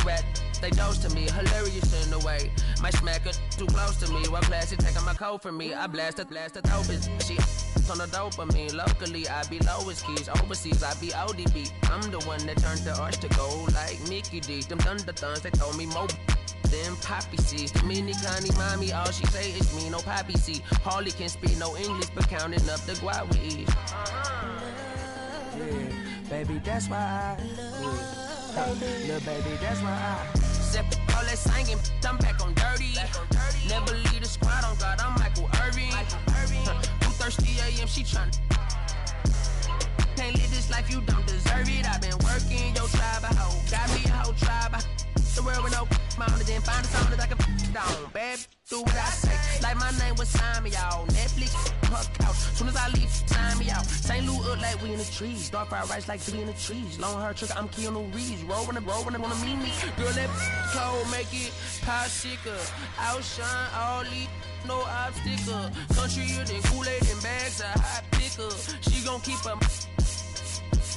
rat, they dose to me, hilarious in a way. My smacker too close to me, while classy taking my coat from me. I blast a dope bitch, she on the dopamine. Locally, I be lowest keys, overseas, I be ODB. I'm the one that turned the arch to gold like Mickey D. Them thunder thuns, they told me more than poppy seeds. The mini Connie mommy, all she say is me, no poppy seed. Harley can speak no English, but counting up the guap with ease. Yeah, baby, that's why I little baby, that's why I Sip all that singing, I'm back on dirty. Never leave the squad on God, I'm Michael Irvin. 2:30 a.m. she tryna. Can't live this life, you don't deserve it. I've been working your tribe, a hoe. Got me a whole tribe. The world with no mountain, then find a song that I can down. Bad, do what I say. Like my name was sign me out. Netflix, her couch. Soon as I leave, sign me out. St. Louis up like we in the trees. Dark fried rice like we in the trees. Long hair trick, I'm Keanu Reeves. Rolling, wanna meet me. Girl, that cold make it popsicle. Outshine all these. No obstacle. Country and Kool-Aid and bags of hot picker. She gon' keep her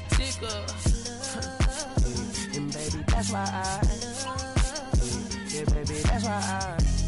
sticker. And baby, that's why yeah, baby, that's why I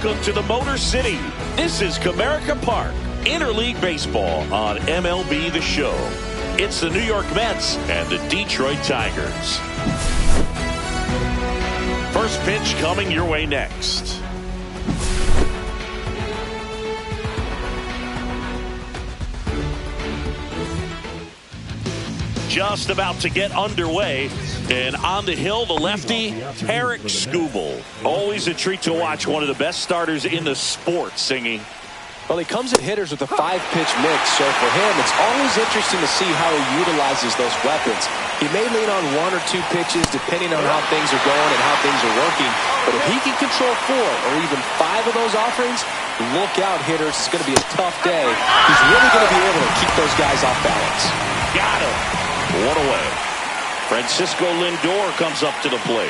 Welcome to the Motor City. This is Comerica Park, interleague baseball on MLB The Show. It's the New York Mets and the Detroit Tigers. First pitch coming your way next. Just about to get underway. And on the hill, the lefty, Tarik Skubal. Always a treat to watch one of the best starters in the sport singing. Well, he comes at hitters with a 5-pitch mix, so for him, it's always interesting to see how he utilizes those weapons. He may lean on 1 or 2 pitches depending on how things are going and how things are working, but if he can control 4 or even 5 of those offerings, look out, hitters. It's going to be a tough day. He's really going to be able to keep those guys off balance. Got him. One away. Francisco Lindor comes up to the plate.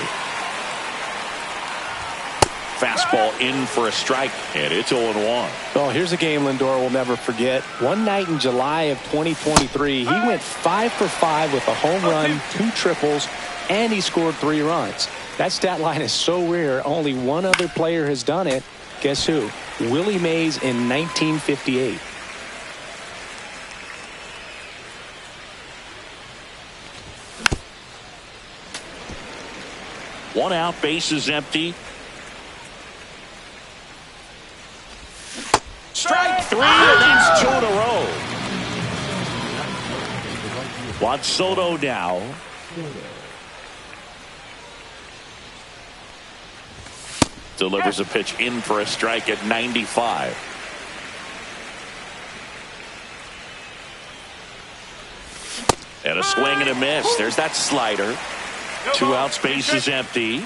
Fastball in for a strike, and it's 0-1. Oh, here's a game Lindor will never forget. One night in July of 2023, he went 5 for 5 with a home run, 2 triples, and he scored 3 runs. That stat line is so rare, only one other player has done it. Guess who? Willie Mays in 1958. One out, base is empty. Strike 3, and that's 2 in a row. Juan Soto now. Delivers a pitch in for a strike at 95. And a swing and a miss. There's that slider. 2 outs, base is empty.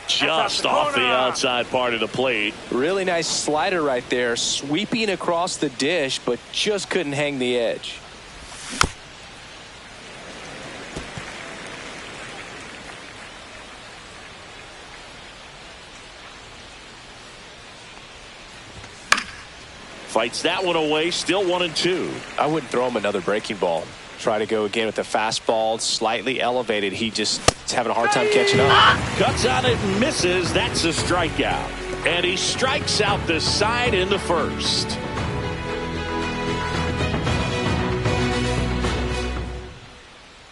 Just off the outside part of the plate. Really nice slider right there, sweeping across the dish, but just couldn't hang the edge. Fights that one away, still 1-2. I wouldn't throw him another breaking ball. Try to go again with the fastball, slightly elevated. He just is having a hard time catching up. Cuts on it and misses. That's a strikeout. And he strikes out the side in the first.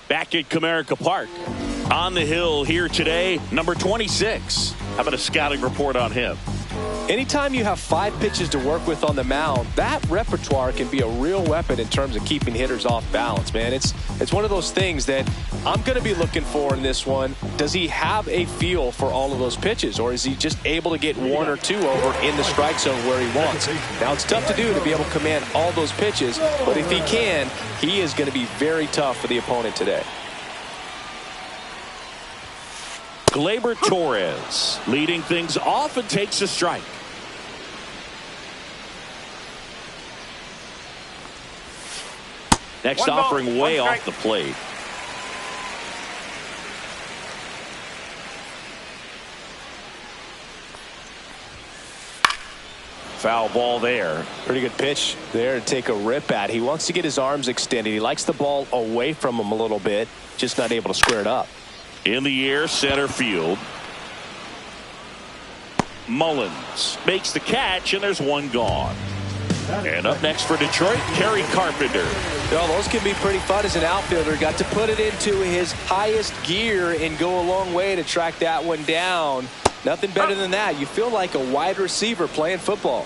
Back at Comerica Park. On the hill here today, number 26. How about a scouting report on him? Anytime you have 5 pitches to work with on the mound, that repertoire can be a real weapon in terms of keeping hitters off balance, man. It's one of those things that I'm going to be looking for in this one. Does he have a feel for all of those pitches, or is he just able to get 1 or 2 over in the strike zone where he wants? Now, it's tough to do to be able to command all those pitches, but if he can, he is going to be very tough for the opponent today. Gleyber Torres leading things off and takes a strike. Next offering way off the plate. Foul ball there. Pretty good pitch there to take a rip at. He wants to get his arms extended. He likes the ball away from him a little bit, just not able to square it up. In the air, center field. Mullins makes the catch, and there's one gone. And up next for Detroit, Kerry Carpenter. Well, those can be pretty fun as an outfielder. Got to put it into his highest gear and go a long way to track that one down. Nothing better than that. You feel like a wide receiver playing football.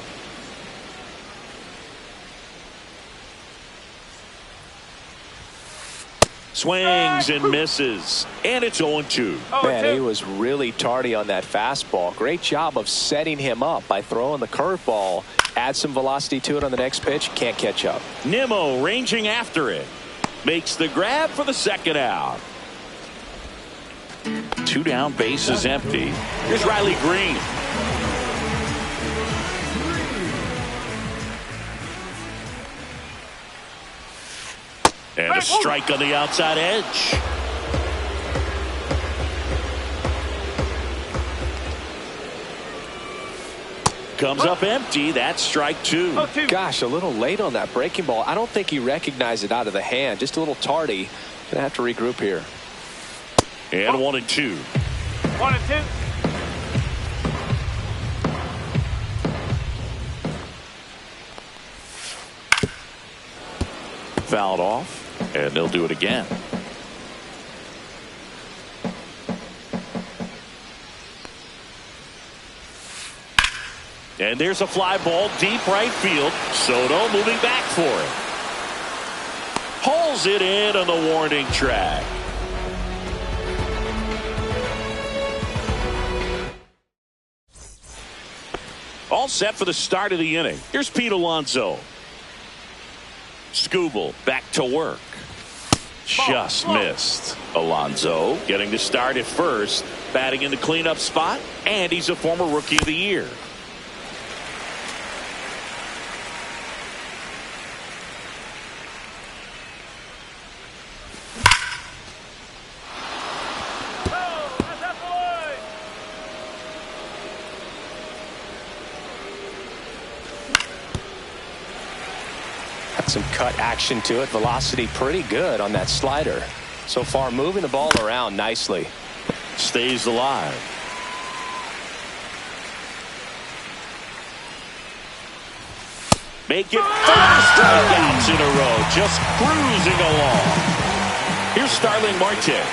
Swings and misses. And it's 0-2. Man, he was really tardy on that fastball. Great job of setting him up by throwing the curveball. Add some velocity to it on the next pitch. Can't catch up. Nimmo ranging after it. Makes the grab for the second out. 2 down, base is empty. Here's Riley Green. And a strike on the outside edge. Comes up empty. That's strike 2. Gosh, a little late on that breaking ball. I don't think he recognized it out of the hand. Just a little tardy. Gonna have to regroup here. And 1-2. 1-2. fouled off, and they'll do it again. And there's a fly ball deep right field. Soto moving back for it. Hauls it in on the warning track. All set for the start of the inning. Here's Pete Alonso. Skubal back to work. Just missed. Alonso getting the start at first, batting in the cleanup spot, and he's a former Rookie of the Year. Some cut action to it. Velocity pretty good on that slider. So far moving the ball around nicely. Stays alive. Make it 4 strikeouts in a row. Just cruising along. Here's Starling Marte.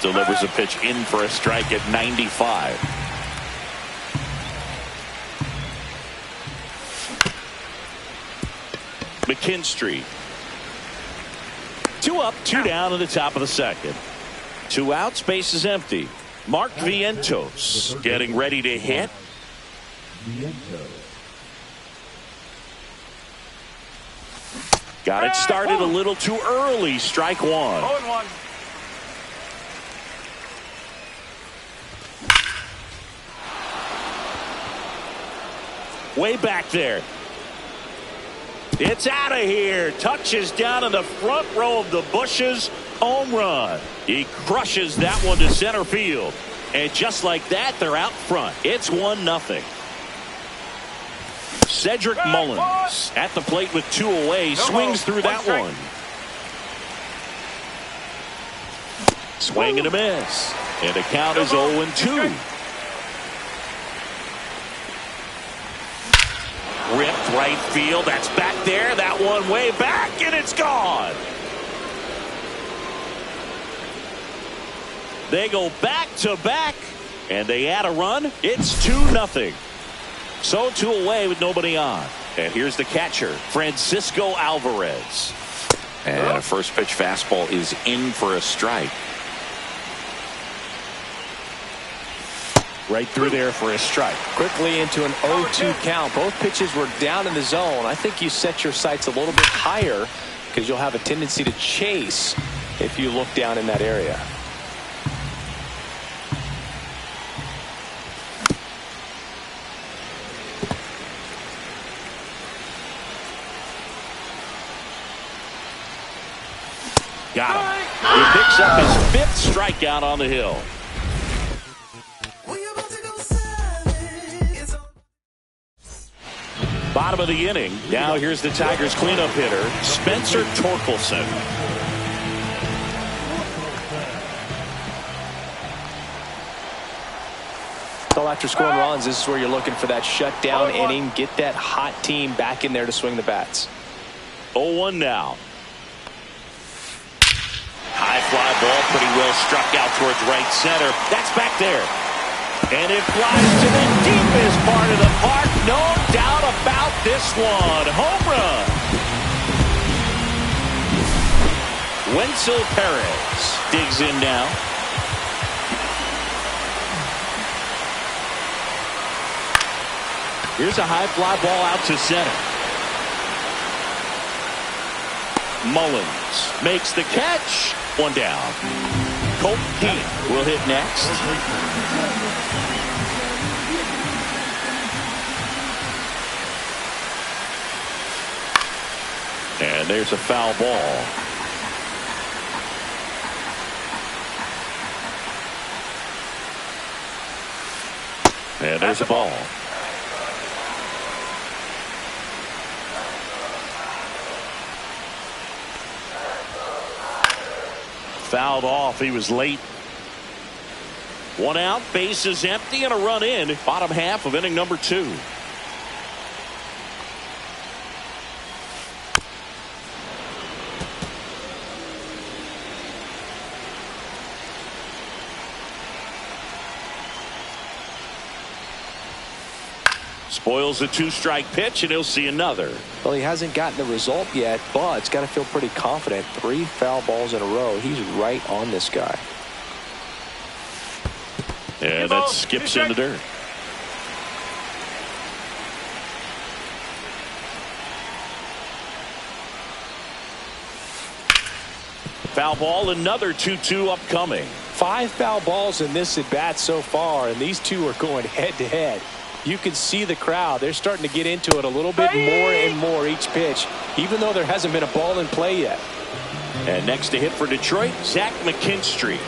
Delivers a pitch in for a strike at 95. McKinstry. 2 up, 2 down in the top of the second. 2 outs, base is empty. Mark Vientos getting ready to hit. Got it started a little too early. Strike 1. Way back there. It's out of here. Touches down in the front row of the bushes. Home run. He crushes that one to center field. And just like that, they're out front. It's 1-0. Cedric Mullins at the plate with 2 away. Swings through that one. Swing and a miss. And the count is 0-2. Ripped right field. That's back there. That one way back, and it's gone. They go back to back, and they add a run. It's 2-0. So 2 away with nobody on. And here's the catcher, Francisco Alvarez. And a first pitch fastball is in for a strike. Right through there for a strike. Quickly into an 0-2 count. Both pitches were down in the zone. I think you set your sights a little bit higher because you'll have a tendency to chase if you look down in that area. Got him. He picks up his 5th strikeout on the hill. Bottom of the inning. Now here's the Tigers cleanup hitter, Spencer Torkelson. So after scoring runs, this is where you're looking for that shutdown inning. Get that hot team back in there to swing the bats. 0-1 now. High fly ball, pretty well struck out towards right center. That's back there. And it flies to the deepest part of the park. No doubt about this one. Home run. Wenzel Perez digs in now. Here's a high fly ball out to center. Mullins makes the catch. 1 down. Colt Keith will hit next. And there's a foul ball. And there's a ball. Fouled off. He was late. 1 out, bases empty, and a run in. Bottom half of inning number 2. Spoils a 2-strike pitch, and he'll see another. Well, he hasn't gotten the result yet, but it's got to feel pretty confident. 3 foul balls in a row. He's right on this guy. Yeah, that skips in the dirt. Foul ball, another 2-2 upcoming. 5 foul balls in this at bat so far, and these two are going head to head. You can see the crowd. They're starting to get into it a little bit more and more each pitch, even though there hasn't been a ball in play yet. And next to hit for Detroit, Zach McKinstry.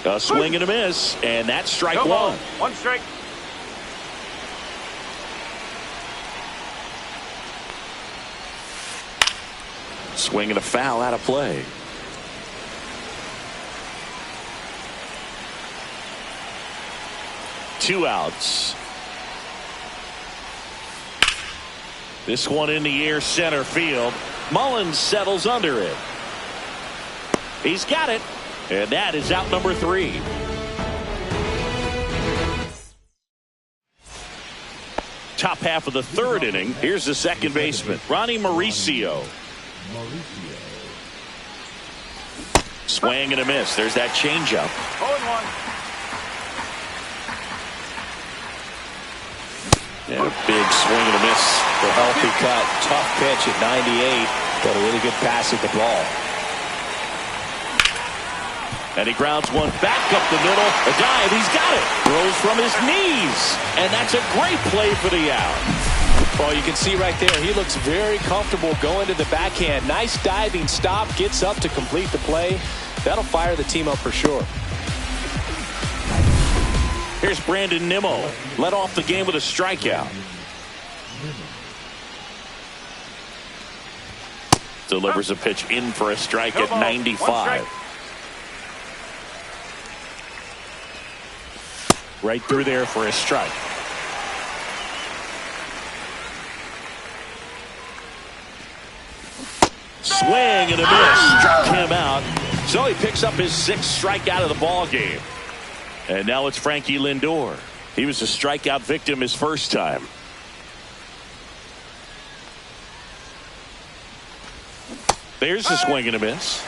A swing and a miss, and that's strike one. 1 strike. Swing and a foul out of play. Two outs. This one in the air center field. Mullins settles under it. He's got it. And that is out number 3. Top half of the 3rd inning. Here's the second baseman, Ronnie Mauricio. Swing and a miss. There's that changeup. 0-1. And a big swing and a miss. The healthy cut. Tough pitch at 98. Got a really good pass at the ball. And he grounds one back up the middle. A dive. He's got it. Throws from his knees. And that's a great play for the out. Well, you can see right there, he looks very comfortable going to the backhand. Nice diving stop, gets up to complete the play. That'll fire the team up for sure. Here's Brandon Nimmo. Led off the game with a strikeout. Delivers a pitch in for a strike at 95. Right through there for a strike. Swing and a miss. Struck him out. So he picks up his 6th strikeout of the ball game. And now it's Frankie Lindor. He was a strikeout victim his first time. There's a swing and a miss.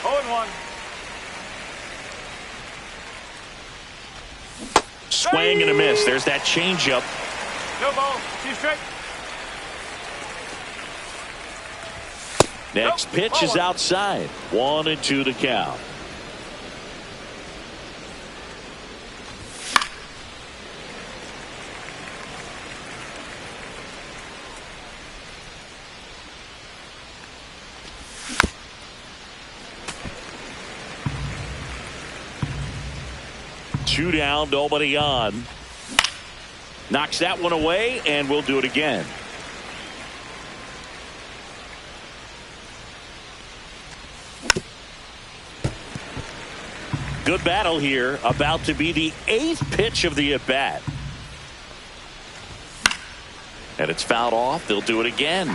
0-1. Swing and a miss. There's that changeup. No ball. 2 strike. Next pitch is outside. 1-2 to count. Two down, nobody on. Knocks that one away, and we'll do it again. Good battle here. About to be the 8th pitch of the at-bat. And it's fouled off. They'll do it again.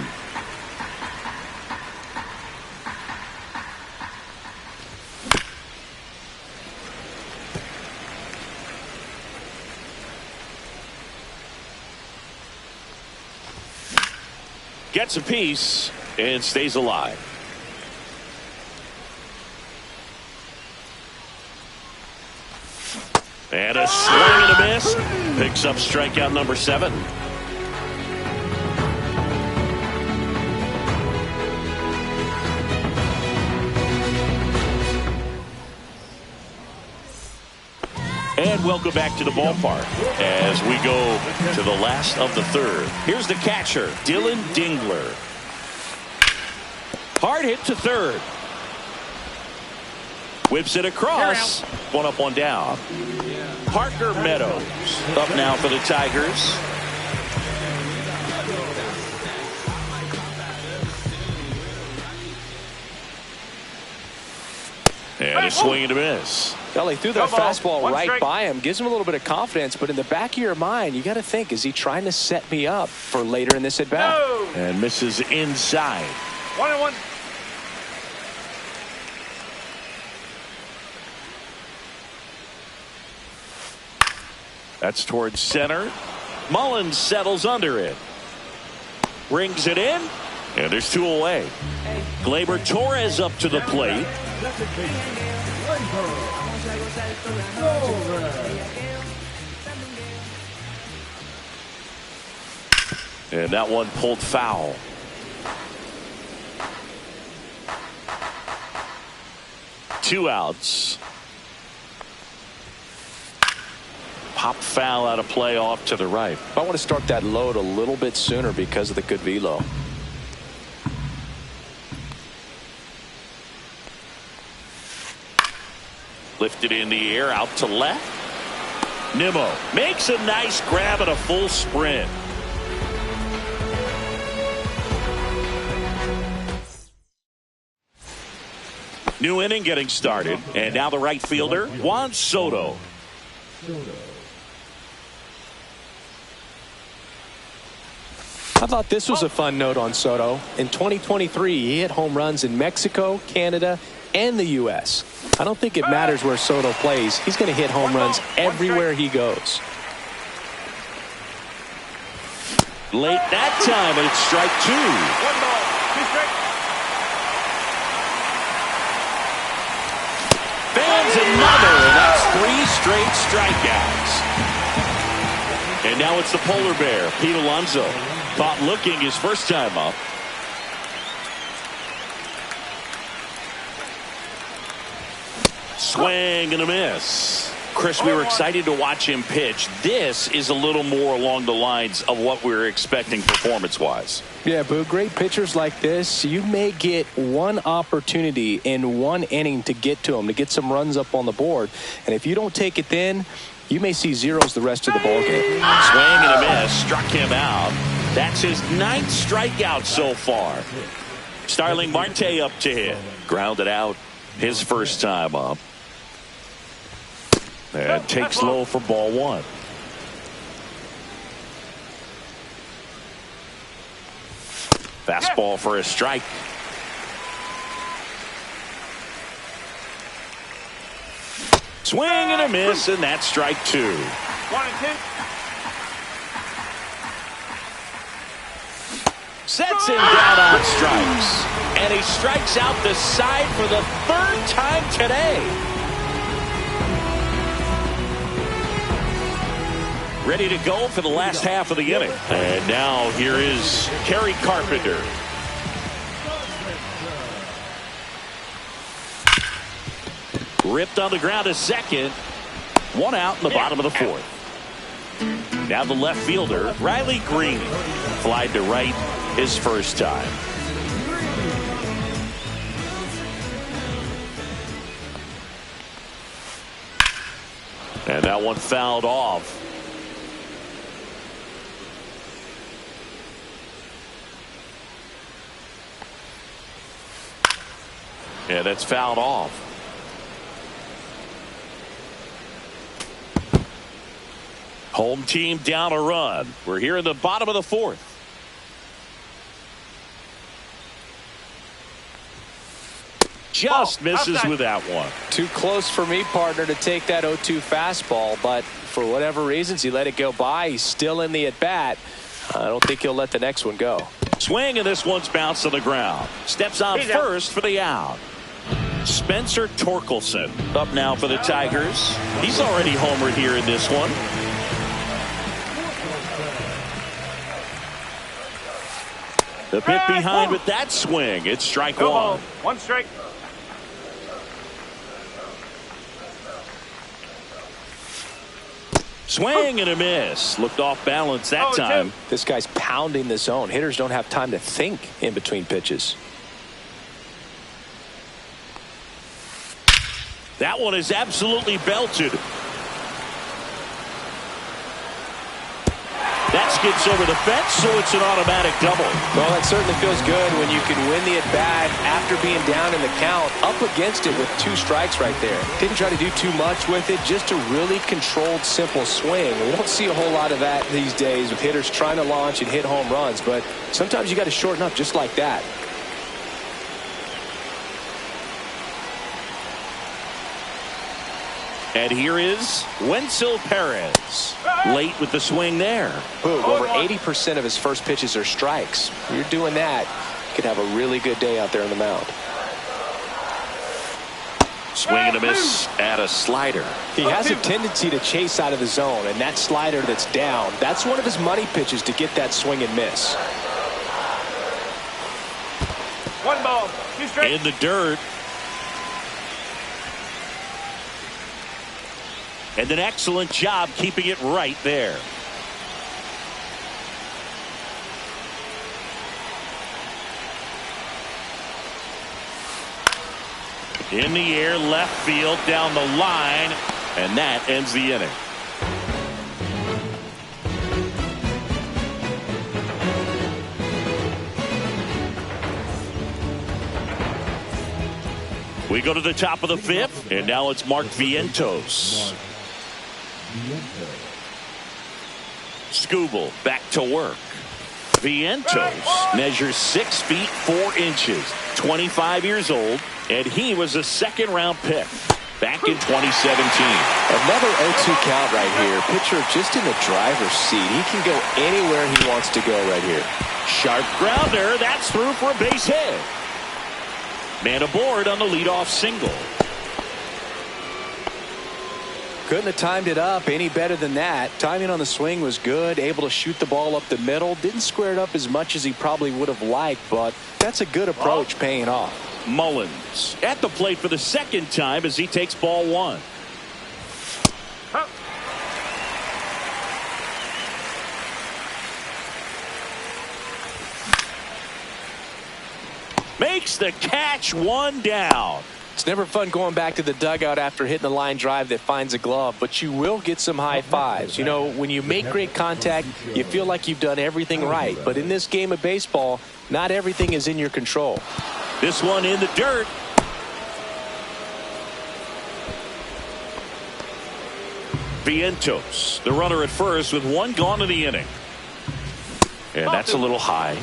Gets a piece and stays alive. And a swing and a miss. Picks up strikeout number 7. And welcome back to the ballpark as we go to the last of the 3rd. Here's the catcher, Dylan Dingler. Hard hit to 3rd. Whips it across. One up, one down. Parker Meadows up now for the Tigers. And a swing and a miss. Well, he threw that fastball right by him. Gives him a little bit of confidence, but in the back of your mind, you got to think, is he trying to set me up for later in this at-bat? No. And misses inside. 1-1. That's towards center. Mullins settles under it. Brings it in. And there's 2 away. Gleyber Torres up to the plate. And that one pulled foul. Two outs. Pop foul out of play off to the right. I want to start that load a little bit sooner because of the good velo. Lifted in the air out to left. Nimmo makes a nice grab and a full sprint. New inning getting started. And now the right fielder, Juan Soto. I thought this was a fun note on Soto. In 2023, he hit home runs in Mexico, Canada, and the U.S. I don't think it matters where Soto plays. He's going to hit home runs everywhere he goes. Late that time, and it's strike 2. 1 ball, 2 strikes. Fans another, and that's 3 straight strikeouts. And now it's the polar bear, Pete Alonso. Caught looking his first time up. Swing and a miss. Chris, we were excited to watch him pitch. This is a little more along the lines of what we were expecting performance-wise. Yeah, but great pitchers like this, you may get one opportunity in one inning to get to them, to get some runs up on the board. And if you don't take it then, you may see zeros the rest of the ball game. Swing and a miss. Struck him out. That's his 9th strikeout so far. Starling Marte up to hit. Grounded out his first time up. And takes low for ball 1. Fastball for a strike. Swing and a miss, and that's strike 2. 1 and 2. Sets him down on strikes. And he strikes out the side for the 3rd time today. Ready to go for the last half of the inning. And now here is Kerry Carpenter. Ripped on the ground to second. 1 out in the bottom of the 4th. Now the left fielder, Riley Green. Flied to right his first time. And that one fouled off. Yeah, that's fouled off. Home team down a run. We're here in the bottom of the 4th. Just misses with that one. Too close for me, partner, to take that 0-2 fastball, but for whatever reasons, he let it go by. He's still in the at-bat. I don't think he'll let the next one go. Swing, and this one's bounced on the ground. Steps on first for the out. Spencer Torkelson up now for the Tigers. He's already homered here in this one. The pit behind with that swing. It's strike 1. 1 strike. Swing and a miss. Looked off balance that time. This guy's pounding the zone. Hitters don't have time to think in between pitches. That one is absolutely belted. That skids over the fence, so it's an automatic double. Well, that certainly feels good when you can win the at-bat after being down in the count, up against it with 2 strikes right there. Didn't try to do too much with it, just a really controlled, simple swing. We don't see a whole lot of that these days with hitters trying to launch and hit home runs, but sometimes you got to shorten up just like that. And here is Wenzel Perez. Late with the swing there. Boog, over 80% of his first pitches are strikes. You're doing that, you could have a really good day out there on the mound. Swing and a miss at a slider. He has a tendency to chase out of the zone, and that slider that's down, that's one of his money pitches to get that swing and miss. 1 ball, 2 strikes. In the dirt. And an excellent job keeping it right there. In the air, left field, down the line, and that ends the inning. We go to the top of the 5th, and now it's Mark Vientos. Skubal back to work. Vientos measures 6 feet 4 inches, 25 years old, and he was a second-round pick back in 2017. Another 0-2 count right here. Pitcher just in the driver's seat. He can go anywhere he wants to go right here. Sharp grounder. That's through for a base hit. Man aboard on the leadoff single. Couldn't have timed it up any better than that. Timing on the swing was good. Able to shoot the ball up the middle. Didn't square it up as much as he probably would have liked, but that's a good approach paying off. Mullins at the plate for the second time as he takes ball 1. Makes the catch, 1 down. It's never fun going back to the dugout after hitting the line drive that finds a glove, but you will get some high fives. You know, when you make great contact, you feel like you've done everything right. But in this game of baseball, not everything is in your control. This one in the dirt. Vientos, the runner at first with 1 gone in the inning. And that's a little high.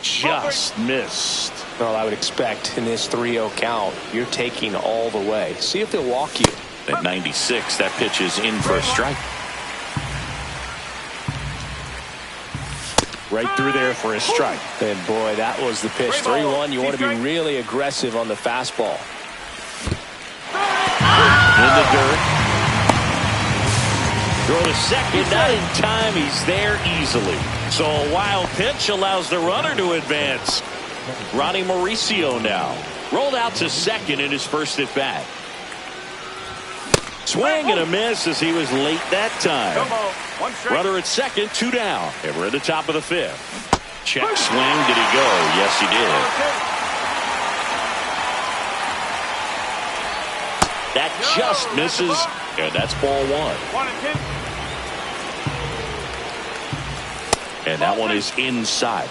Just missed. Well, I would expect in this 3-0 count, you're taking all the way. See if they'll walk you. At 96, that pitch is in for a strike. Right through there for a strike. And boy, that was the pitch. 3-1. You want to be really aggressive on the fastball. In the dirt. Throw to second, not in time. He's there easily. So a wild pitch allows the runner to advance. Ronnie Mauricio now rolled out to second in his first at bat. Swing and a miss as he was late that time. Runner at second, 2 down. And we're at the top of the 5th. Check swing. Did he go? Yes, he did. That just misses, and that's ball 1. And that one is inside.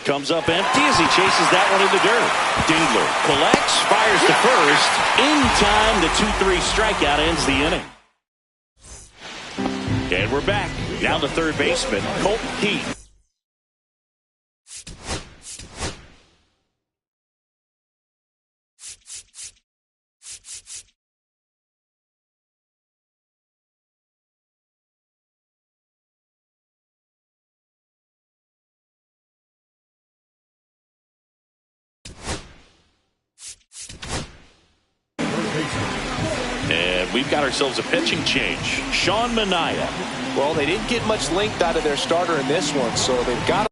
Comes up empty as he chases that one in the dirt. Dingler collects, fires to first. In time, the 2-3 strikeout ends the inning. And we're back. Down to third baseman, Colton Keith. And we've got ourselves a pitching change. Sean Manaea. Well, they didn't get much length out of their starter in this one, so they've got to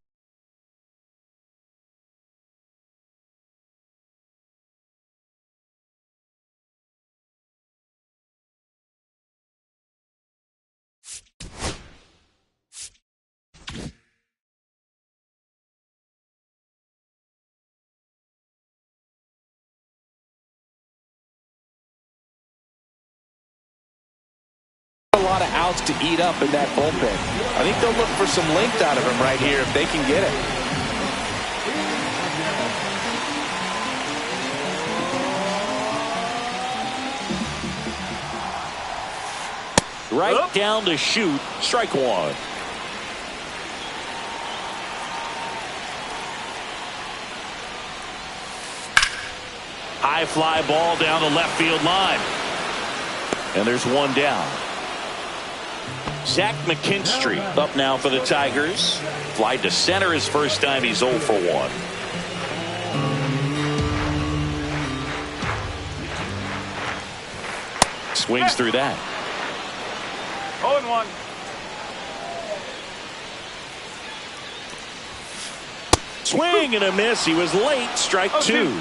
a lot of outs to eat up in that bullpen. I think they'll look for some length out of him right here if they can get it. Right down to shoot. Strike 1. High fly ball down the left field line. And there's one down. Zach McKinstry up now for the Tigers. Fly to center his first time. He's 0 for 1. Swings through that. 0-1. Swing and a miss. He was late. Strike 2.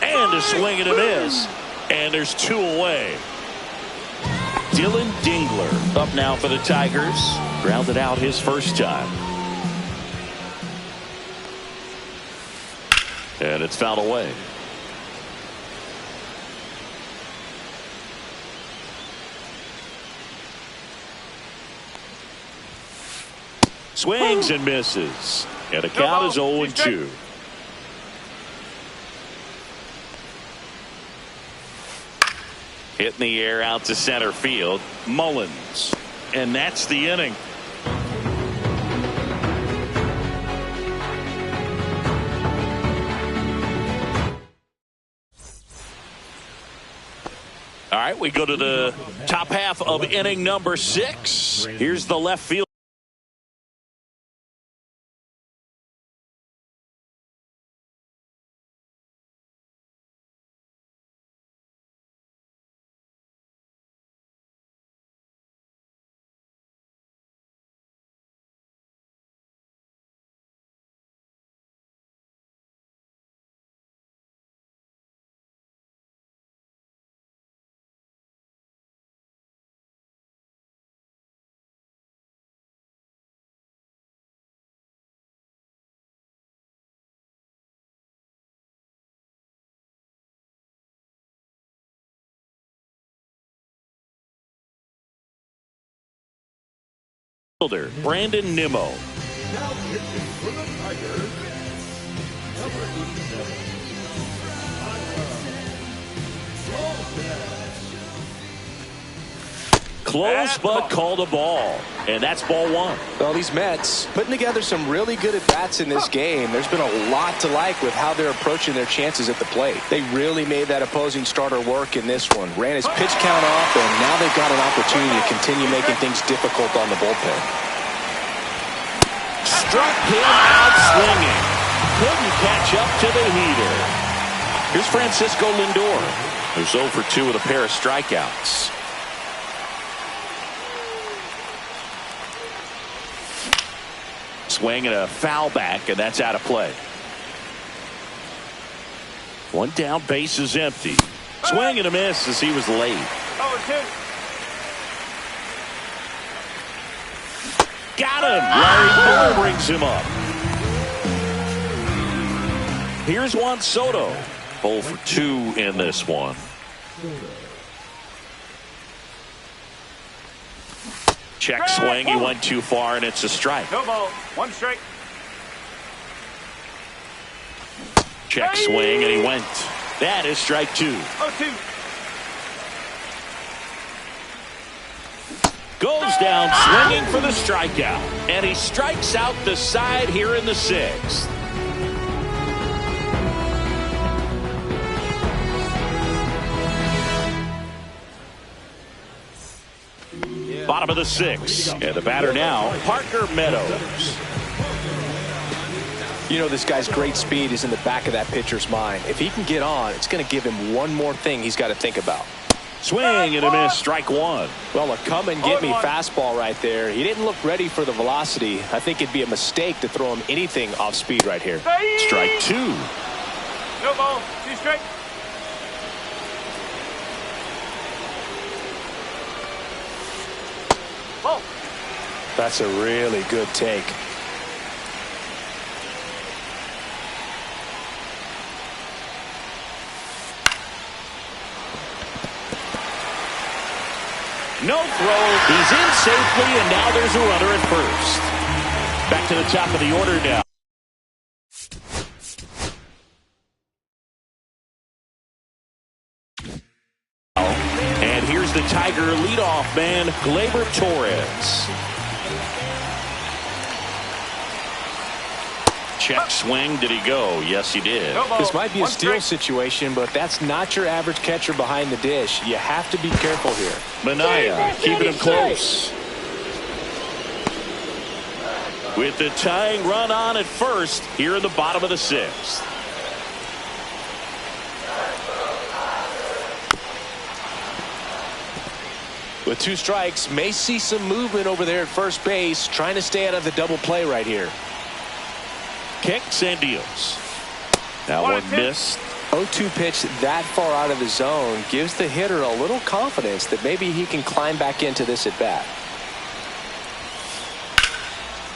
And a swing and a miss. And there's 2 away. Dylan Dingler up now for the Tigers. Grounded out his first time. And it's fouled away. Swings and misses. And the count is 0-2. Hit in the air out to center field. Mullins. And that's the inning. All right, we go to the top half of inning number 6. Here's the left field. Brandon Nimmo. Close but called a ball. And that's ball 1. Well, these Mets putting together some really good at-bats in this game. There's been a lot to like with how they're approaching their chances at the plate. They really made that opposing starter work in this one. Ran his pitch count off, and now they've got an opportunity to continue making things difficult on the bullpen. Struck him out swinging. Couldn't catch up to the heater. Here's Francisco Lindor, who's 0 for 2 with a pair of strikeouts. Swing and a foul back, and that's out of play. One down, base is empty. Swing and a miss as he was late. 0-2. Got him. Larry Miller brings him up. Here's Juan Soto. 0 for 2 in this one. Check swing. He went too far, and it's a strike. No ball. 1 strike. Check swing, and he went. That is strike 2. 0-2. Goes down swinging for the strikeout. And he strikes out the side here in the 6th. Bottom of the 6th. And the batter now, Parker Meadows. You know, this guy's great speed is in the back of that pitcher's mind. If he can get on, it's going to give him one more thing he's got to think about. Swing and a miss, strike 1. Well, a come and get me fastball right there. He didn't look ready for the velocity. I think it'd be a mistake to throw him anything off speed right here. Strike 2. No ball. 2 strike. Ball. That's a really good take. No throw. He's in safely, and now there's a runner at first. Back to the top of the order now. And here's the Tiger leadoff man, Gleyber Torres. Check swing. Did he go? Yes, he did. No ball. This might be a One steal strike. situation, but that's not your average catcher behind the dish. You have to be careful here. Minaya keeping him close. With the tying run on at first here in the bottom of the sixth. With 2 strikes, may see some movement over there at first base, trying to stay out of the double play right here. Kicks and deals. Now One one and two. missed. 0-2 pitch that far out of the zone gives the hitter a little confidence that maybe he can climb back into this at bat.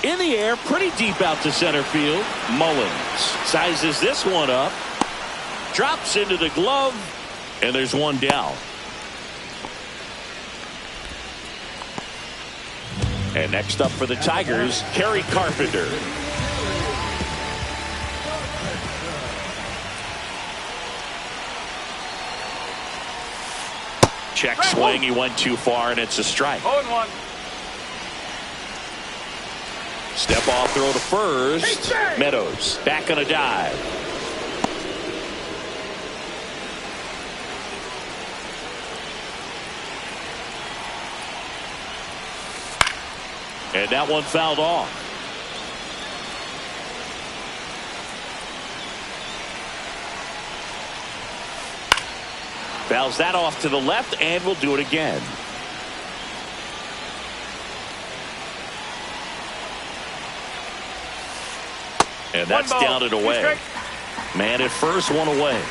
In the air, pretty deep out to center field. Mullins sizes this one up. Drops into the glove. And there's one down. And next up for the Tigers, Kerry Carpenter. Check swing. He went too far, and it's a strike. 0-1. Step off throw to first. Meadows back on a dive. And that one fouled off. Fouls that off to the left, and will do it again. And that's One ball, down and 2 away. strikes. Man at first, one away.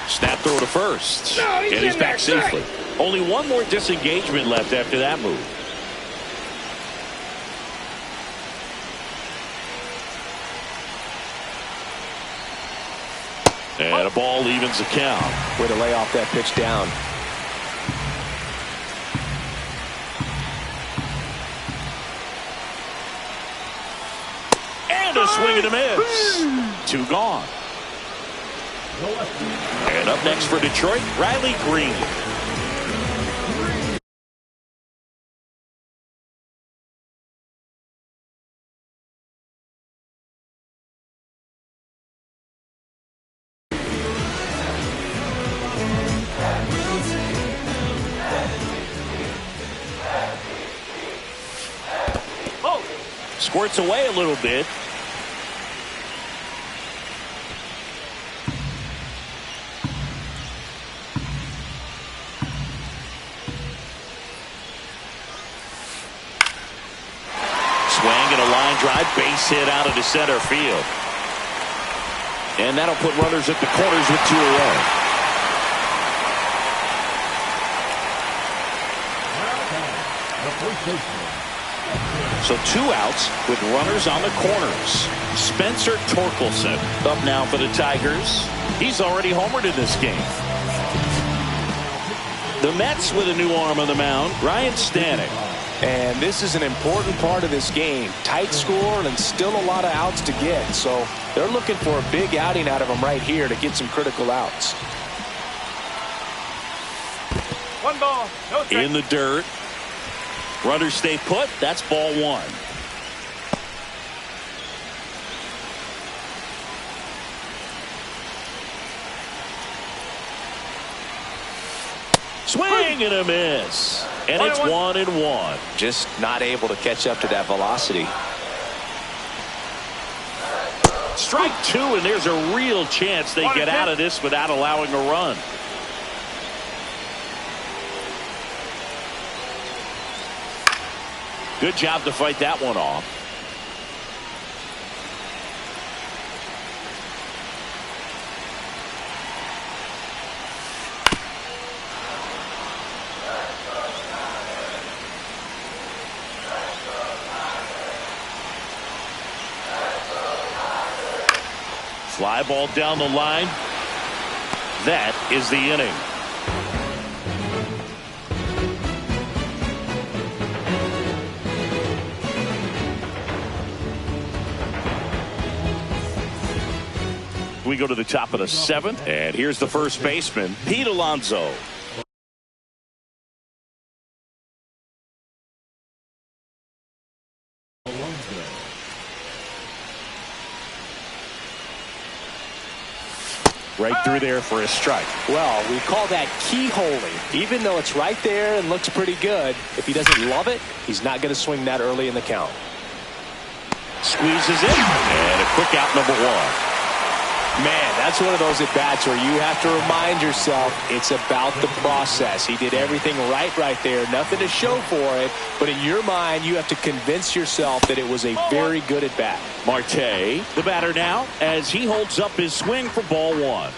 Snap throw to first. And he's back safely. Only one more disengagement left after that move. And a ball evens the count. Way to lay off that pitch down. And a swing and a miss. 2 gone. And up next for Detroit, Riley Green. Squirts away a little bit. Swing and a line drive, base hit out into center field. And that'll put runners at the corners with 2 away. So 2 outs with runners on the corners. Spencer Torkelson up now for the Tigers. He's already homered in this game. The Mets with a new arm on the mound, Ryan Stanek. And this is an important part of this game. Tight score and still a lot of outs to get. So they're looking for a big outing out of him right here to get some critical outs. 1 ball, no strike. In the dirt. Runners stay put. That's ball 1. Swing and a miss. And it's 1-1. Just not able to catch up to that velocity. Strike 2, and there's a real chance they get out of this without allowing a run. Good job to fight that one off. Fly ball down the line. That is the inning. We go to the top of the 7th, and here's the first baseman, Pete Alonso. Right through there for a strike. Well, we call that keyholing. Even though it's right there and looks pretty good, if he doesn't love it, he's not going to swing that early in the count. Squeezes it, and a quick out, number one. Man, that's one of those at-bats where you have to remind yourself it's about the process. He did everything right there. Nothing to show for it. But in your mind, you have to convince yourself that it was a very good at-bat. Marte, the batter now, as he holds up his swing for ball one.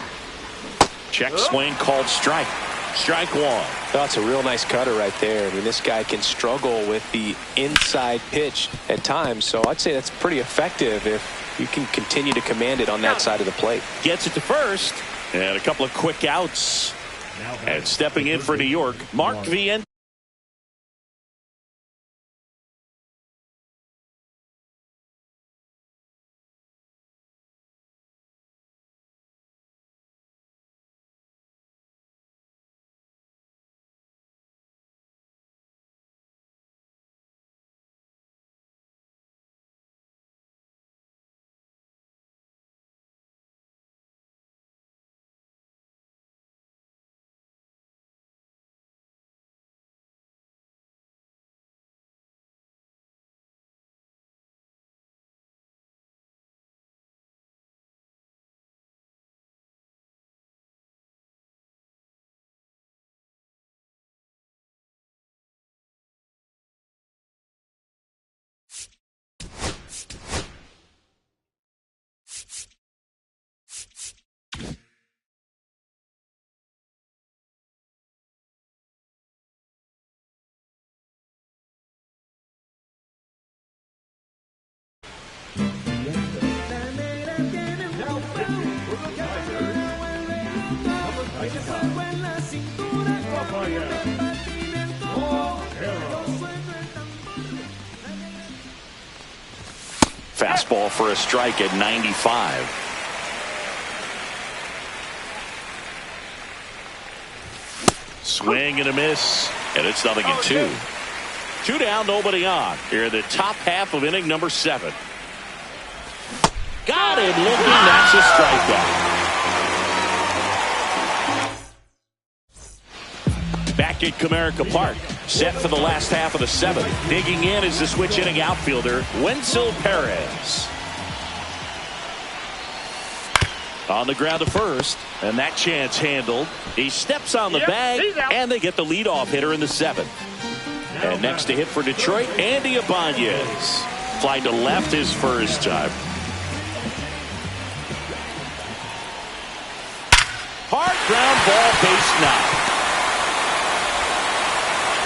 Check swing called strike. Strike one. That's a real nice cutter right there. I mean, this guy can struggle with the inside pitch at times. So I'd say that's pretty effective if you can continue to command it on that side of the plate. Gets it to first. And a couple of quick outs. And stepping in for New York, Mark Vientos. Fastball for a strike at 95. Swing and a miss, and it's 0-2. 2 down, nobody on. Here in the top half of inning number 7. Got him looking. That's a strikeout. Back at Comerica Park, set for the last half of the 7th. Digging in is the switch inning outfielder, Wenzel Perez. On the ground to first, and that chance handled. He steps on the bag, and they get the leadoff hitter in the 7th. And next to hit for Detroit, Andy Ibanez. Fly to left his first time. Hard ground ball, base knock.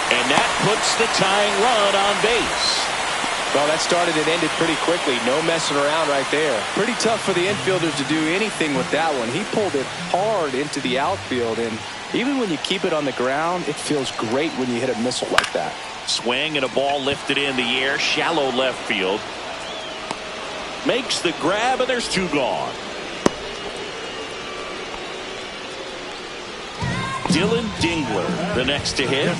And that puts the tying run on base. Well, that started and ended pretty quickly. No messing around right there. Pretty tough for the infielders to do anything with that one. He pulled it hard into the outfield, and even when you keep it on the ground, it feels great when you hit a missile like that. Swing and a ball lifted in the air, shallow left field. Makes the grab, and there's 2 gone. Dylan Dingler, the next to hit.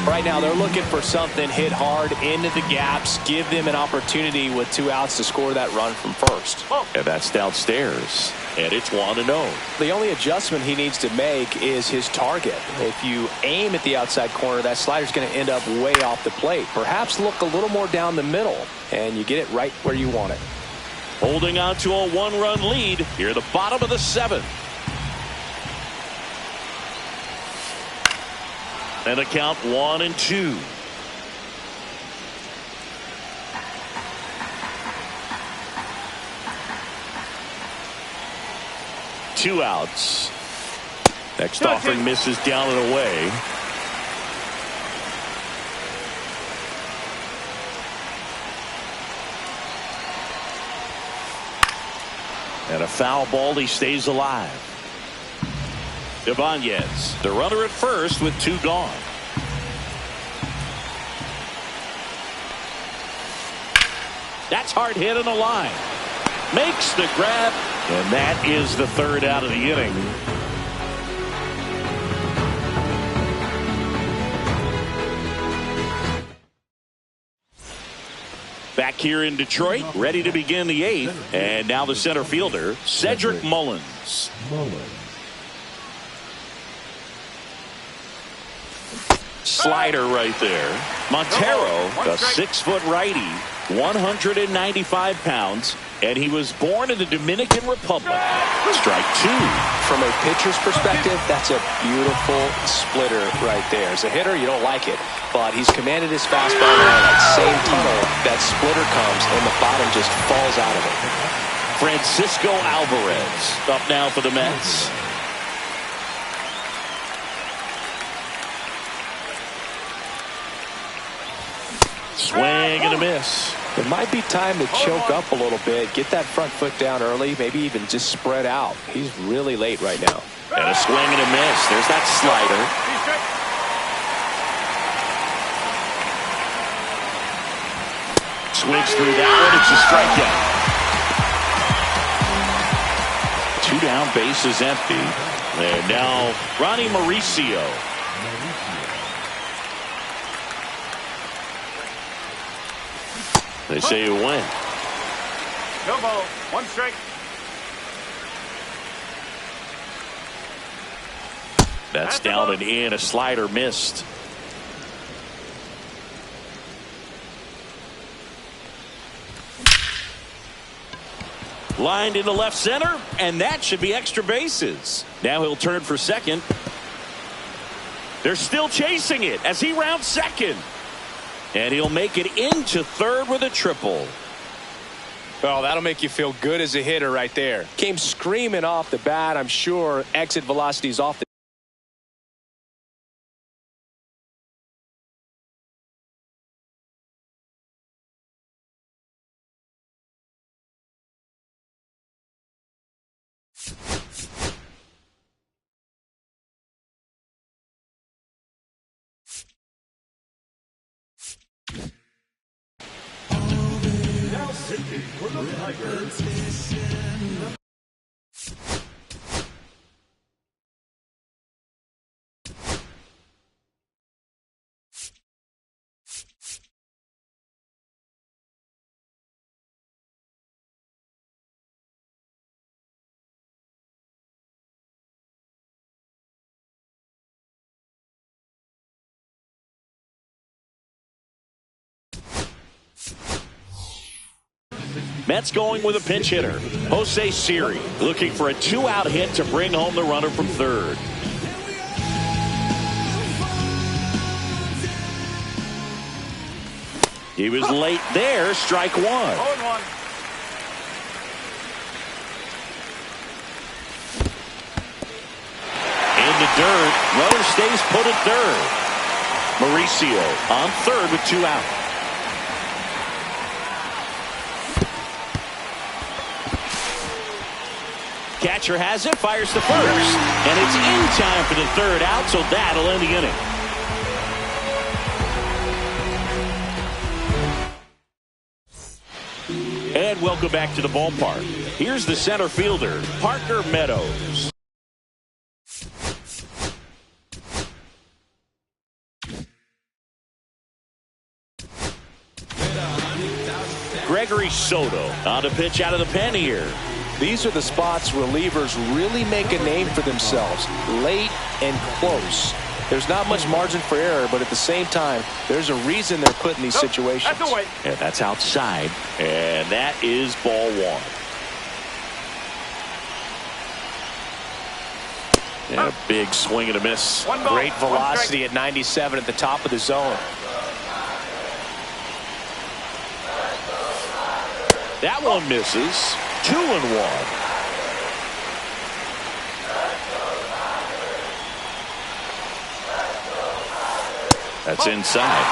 Right now, they're looking for something hit hard into the gaps, give them an opportunity with 2 outs to score that run from first. And that's downstairs, and it's 1-0. The only adjustment he needs to make is his target. If you aim at the outside corner, that slider's going to end up way off the plate. Perhaps look a little more down the middle, and you get it right where you want it. Holding on to a 1-run lead here at the bottom of the 7th. And a count 1-2. Two outs. Next offering misses down and away. And a foul ball. He stays alive. Ibanez, the runner at first with 2 gone. That's hard hit in the line. Makes the grab, and that is the 3rd out of the inning. Back back here in Detroit, ready to begin the 8th. And now the center fielder, Cedric Mullins. Slider right there. Montero, a 6-foot righty, 195 pounds, and he was born in the Dominican Republic. Strike 2. From a pitcher's perspective, that's a beautiful splitter right there. As a hitter, you don't like it, but he's commanded his fastball around that same tunnel. That splitter comes, and the bottom just falls out of it. Francisco Alvarez up now for the Mets. Swing and a miss. It might be time to choke up a little bit, get that front foot down early, maybe even just spread out. He's really late right now. And a swing and a miss. There's that slider. Swings through that one. It's a strikeout. 2 down, bases empty. And now Ronnie Mauricio. They say you win. No ball. 1 strike. That's down and in. A slider missed. Lined into left center, and that should be extra bases. Now he'll turn for second. They're still chasing it as he rounds second. And he'll make it into third with a triple. Well, that'll make you feel good as a hitter right there. Came screaming off the bat. I'm sure exit velocity's off the Mets going with a pinch hitter. Jose Siri looking for a 2-out hit to bring home the runner from third. He was late there. Strike 1. 0-1. In the dirt. Runner stays put at third. Mauricio on third with 2 out. Catcher has it, fires to first, and it's in time for the 3rd out, so that'll end the inning. And welcome back to the ballpark. Here's the center fielder, Parker Meadows. Gregory Soto on to pitch out of the pen here. These are the spots relievers really make a name for themselves. Late and close. There's not much margin for error, but at the same time, there's a reason they're put in these situations. That's away. And that's outside. And that is ball 1. And a big swing and a miss. Great velocity at 97 at the top of the zone. That one misses. 2-1. That's inside.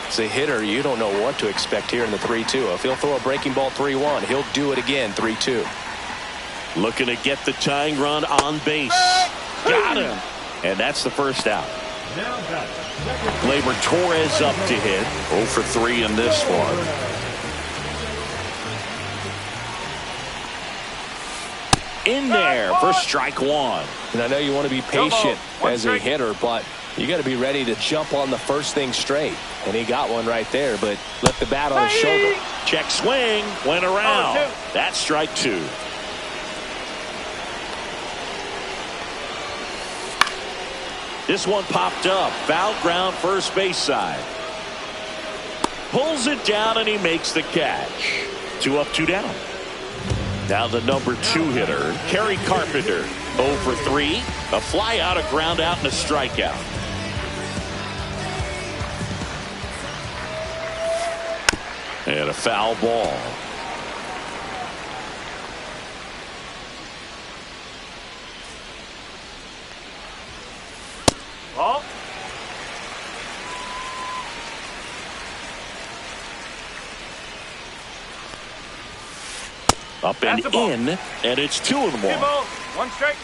As a hitter, you don't know what to expect here in the 3-2. If he'll throw a breaking ball 3-1, he'll do it again 3-2. Looking to get the tying run on base. Got him. And that's the 1st out. Gleyber Torres up to hit. 0 for 3 in this one. in there for strike one. And I know you want to be patient as a hitter, but you got to be ready to jump on the first thing straight. And he got one right there, but left the bat on his shoulder. Check swing, went around. That's strike two. This one popped up. Foul ground first base side. Pulls it down and he makes the catch. 2 up, 2 down. Now the number 2 hitter, Kerry Carpenter. 0 for 3. A fly out, a ground out, and a strikeout. And a foul ball. Ball. Up and in, and it's 2-1. 2 balls, 1 strike.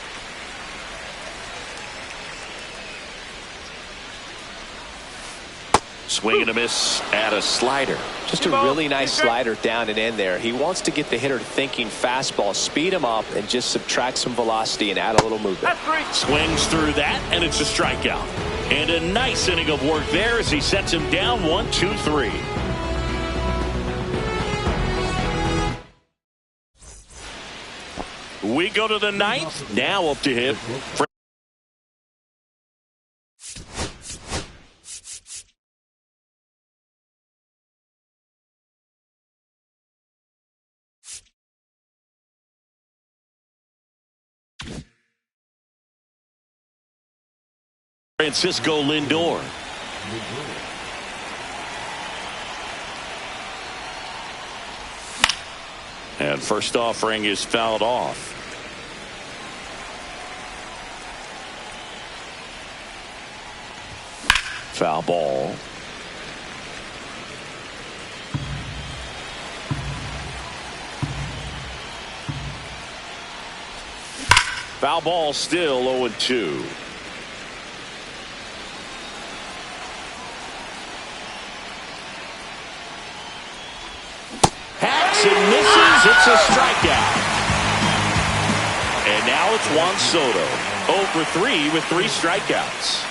Swing and a miss at a slider. Just a really nice slider down and in there. He wants to get the hitter thinking fastball, speed him up, and just subtract some velocity and add a little movement. Swings through that, and it's a strikeout. And a nice inning of work there as he sets him down 1, 2, 3. We go to the 9th. Now up to him. Francisco Lindor. And first offering is fouled off. Foul ball. Foul ball, still 0-2. Hacks and misses. It's a strikeout. And now it's Juan Soto. 0 for 3 with 3 strikeouts.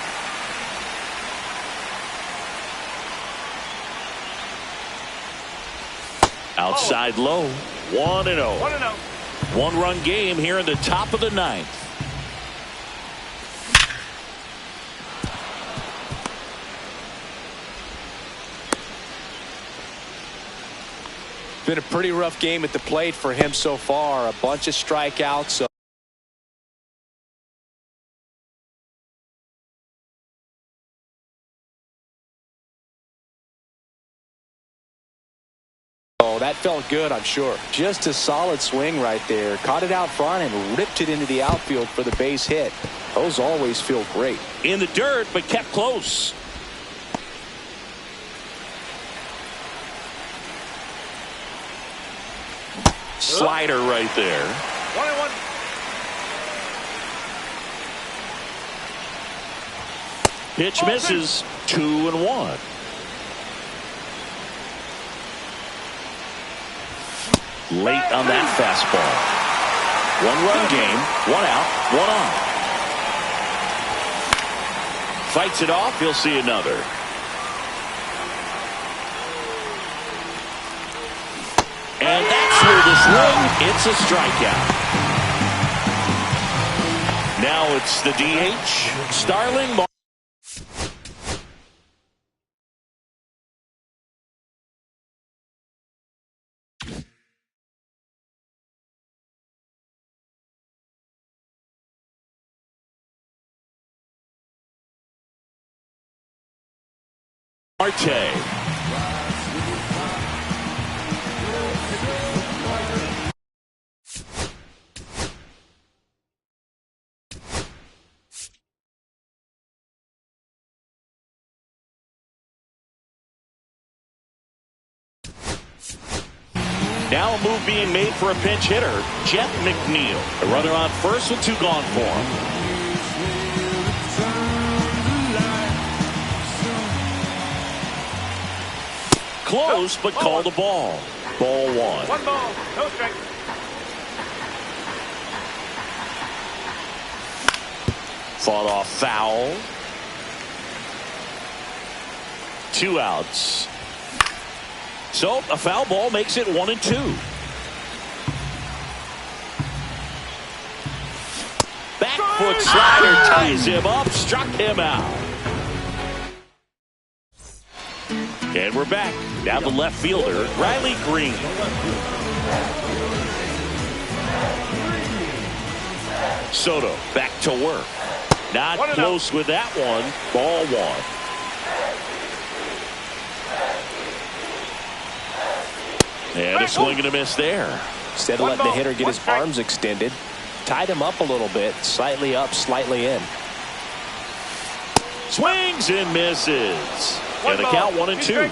Outside low. 1-0. 1-0. 1-run game here in the top of the 9th. Been a pretty rough game at the plate for him so far. A bunch of strikeouts. Oh, that felt good, I'm sure. Just a solid swing right there. Caught it out front and ripped it into the outfield for the base hit. Those always feel great. In the dirt, but kept close. Slider right there. 1-1. Pitch misses. 2-1. Late on that fastball. 1-run game. 1 out, 1 on. Fights it off. He'll see another. And that's where the swing. It's a strikeout. Now it's the DH, Starling Marte. Now a move being made for a pinch hitter, Jeff McNeil. A runner on first with 2 gone for him. Close, but called a ball. Ball 1. 1 ball, no strike. Fought off foul. 2 outs. So a foul ball makes it 1-2. Back foot slider ties him up, struck him out. And we're back. Now the left fielder, Riley Green. Soto back to work. Not close with that one. Ball 1. And a swing and a miss there. Instead of letting the hitter get his arms extended, tied him up a little bit, slightly up, slightly in. Swings and misses. And the count 1-2.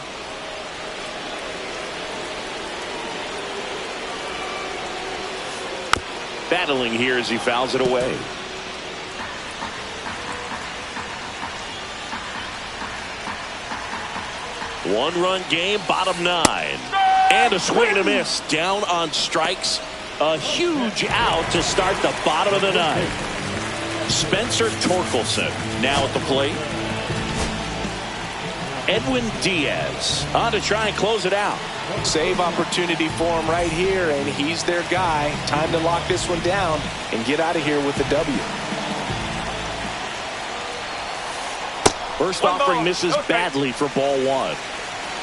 Battling here as he fouls it away. One-run game, bottom 9. And a swing and a miss. Down on strikes. A huge out to start the bottom of the 9th. Spencer Torkelson now at the plate. Edwin Diaz on to try and close it out. Save opportunity for him right here, and he's their guy. Time to lock this one down and get out of here with the W. First offering misses badly for ball 1.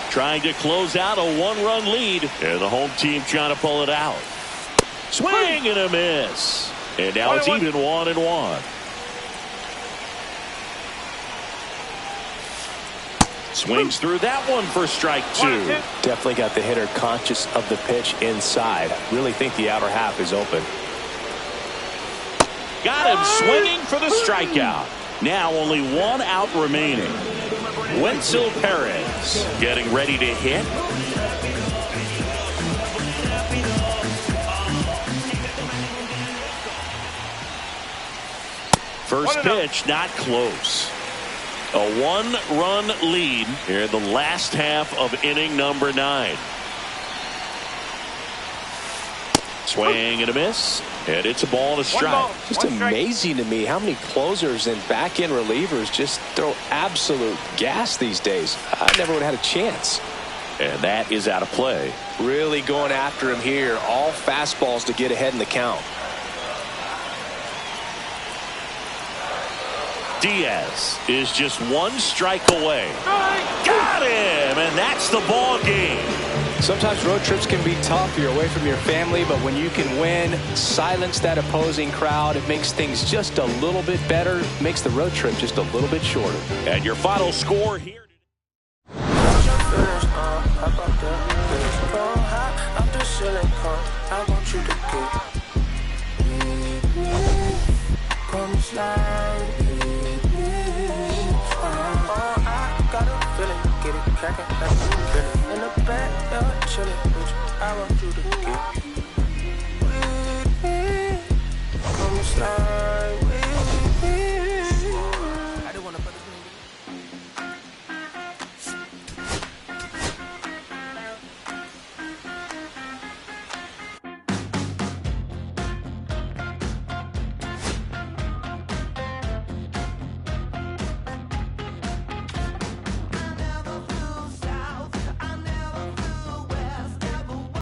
Trying to close out a 1-run lead, and the home team trying to pull it out. Swing and a miss. And now it's even 1-1. Swings through that one for strike 2. Definitely got the hitter conscious of the pitch inside. Really think the outer half is open. Got him swinging for the strikeout. Now only 1 out remaining. Wenzel Perez getting ready to hit. First pitch not close. A 1-run lead here in the last half of inning number 9. Swing and a miss, and it's a ball and a strike. Just amazing to me how many closers and back-end relievers just throw absolute gas these days. I never would have had a chance. And that is out of play. Really going after him here. All fastballs to get ahead in the count. Diaz is just 1 strike away. Got him, and that's the ball game. Sometimes road trips can be tough. You're away from your family, but when you can win, silence that opposing crowd, it makes things just a little bit better, makes the road trip just a little bit shorter. And your final score here. In the back, chillin' with you. I want you to get